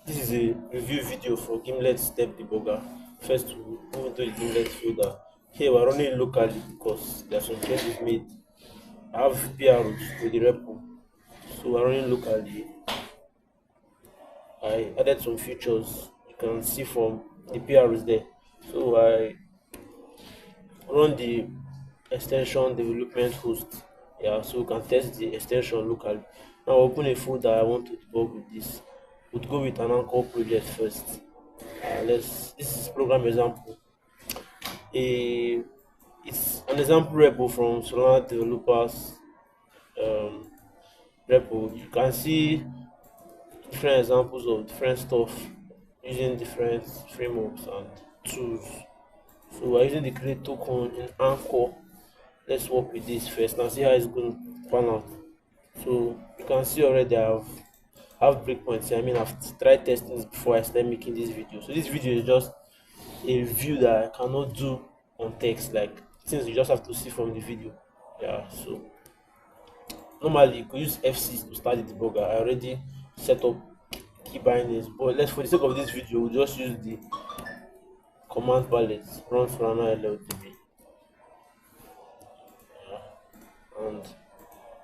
This is a review video for Gimlet Step Debugger. First, we move into the Gimlet folder. Here we're running locally because there are some changes made. I have PRs with the repo, so we're running locally. I added some features you can see from the PRs there. So I run the extension development host. Yeah, so we can test the extension locally. Now open a folder I want to debug with this. We'll go with an anchor project first. This is program example. A It's an example repo from Solana developers um, repo. You can see different examples of different stuff using different frameworks and tools. So we're using the create token in Anchor. Let's work with this first and see how it's going to pan out. So you can see already I have breakpoints here. I mean, I've tried testing this before I start making this video. So this video is just a view that I cannot do on text, like things you just have to see from the video. Yeah, so normally you could use F6 to start the debugger. I already set up key bindings, but let's, for the sake of this video, we'll just use the command palette run Solana LLDB, and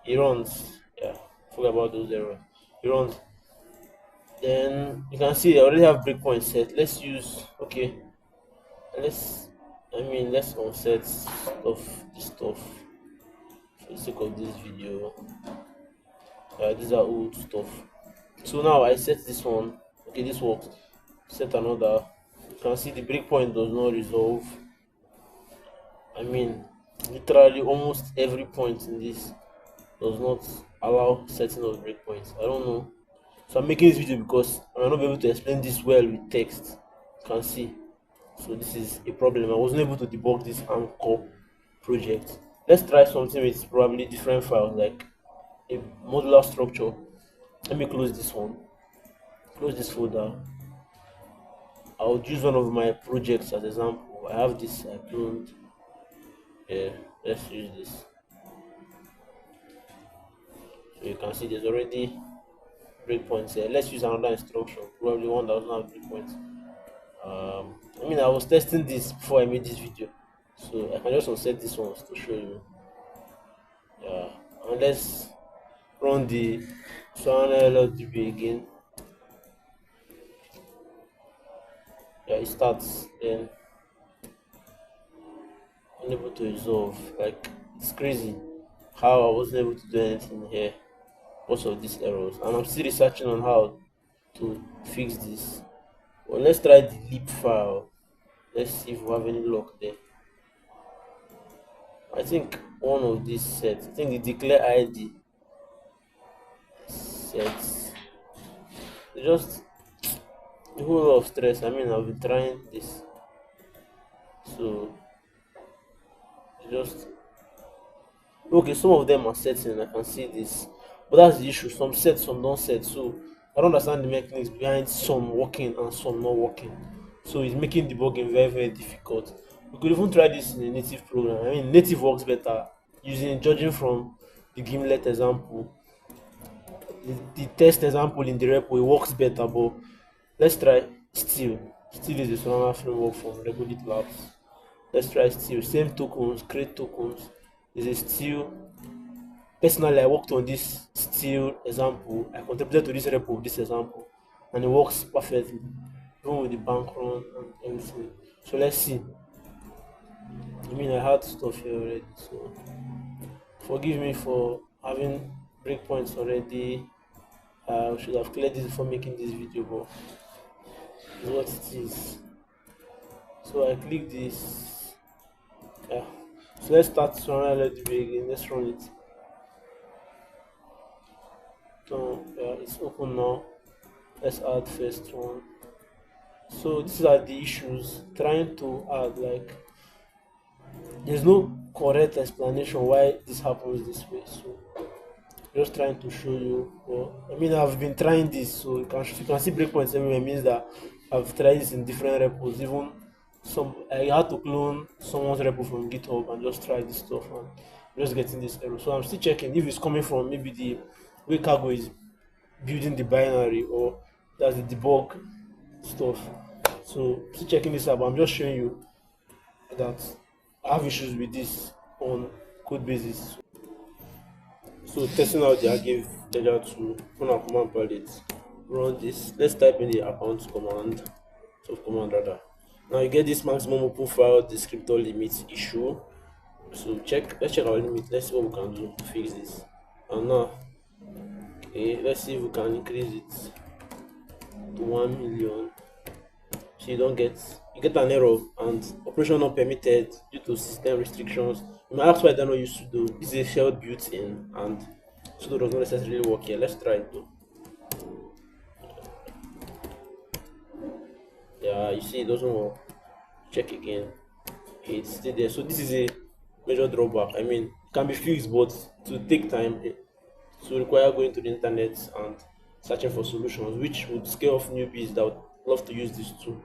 it runs. Yeah, forget about those errors. It runs. Then you can see I already have breakpoint set. Let's use, okay, let's, let's unset this stuff for the sake of this video. These are old stuff. So now I set this one. Okay, this works. Set another. You can see the breakpoint does not resolve. I mean, literally almost every point in this does not allow setting of breakpoints. I don't know. So I'm making this video because I might not be able to explain this well with text. You can see. So this is a problem. I wasn't able to debug this Anchor project. Let's try something with probably different files, like a modular structure. Let me close this one. Close this folder. I'll use one of my projects as example. I have this I cloned. Yeah, let's use this. So you can see there's already breakpoints here. Let's use another instruction, probably one that doesn't have breakpoints. I was testing this before I made this video, so I can just unset this one to show you. Yeah, and let's run the Solana LLDB again. Yeah, it starts, then unable to resolve. Like, it's crazy how I wasn't able to do anything here because of these errors, and I'm still researching on how to fix this. Well, let's try the lib file. Let's see if we have any luck there. I think one of these sets, I think the declare ID sets, just a whole lot of stress. I mean, I've been trying this, so just okay. Some of them are setting, I can see this, but that's the issue. Some set, some don't set. So I don't understand the mechanics behind some working and some not working. So it's making debugging very, very difficult. We could even try this in a native program. I mean, native works better using, judging from the Gimlet example. The test example in the repo, it works better, but let's try Steel. Steel is a Solana framework from Redacted Labs. Let's try Steel. Same tokens, create tokens. Is a Steel. Personally, I worked on this Steel example. I contributed to this repo of this example, and it works perfectly, even with the bank run and everything. So let's see. I had stuff here already, so forgive me for having breakpoints already. I should have cleared this before making this video, but it's what it is. So I click this. Yeah. So let's start SonarLDB again. Let's run it. So yeah, it's open now. Let's add first one. So these are the issues. Trying to add, like, there's no correct explanation why this happens this way. So just trying to show you. Well, I've been trying this, so you can see breakpoints everywhere. It means that I've tried this in different repos. Even I had to clone someone's repo from GitHub and just try this stuff, and I'm just getting this error. So I'm still checking if it's coming from maybe the way Cargo is building the binary, or That's the debug stuff. So still checking this out, but I'm just showing you that I have issues with this on code basis. So testing out the gave earlier to run our command palette. Run this. Let's type in the account command, command rather. Now you get this maximum open file descriptor limit issue. So let's check our limit. Let's see what we can do to fix this. And now, okay, let's see if we can increase it to 1 million. So you get an error and operation not permitted due to system restrictions. You might ask why I don't use sudo. This is a shell built in and sudo does not necessarily work here. Let's try it though. Yeah, you see it doesn't work. Check again. It's still there. So this is a major drawback. I mean, it can be fixed, but to take time, to require going to the internet and searching for solutions, which would scare off newbies that would love to use this tool.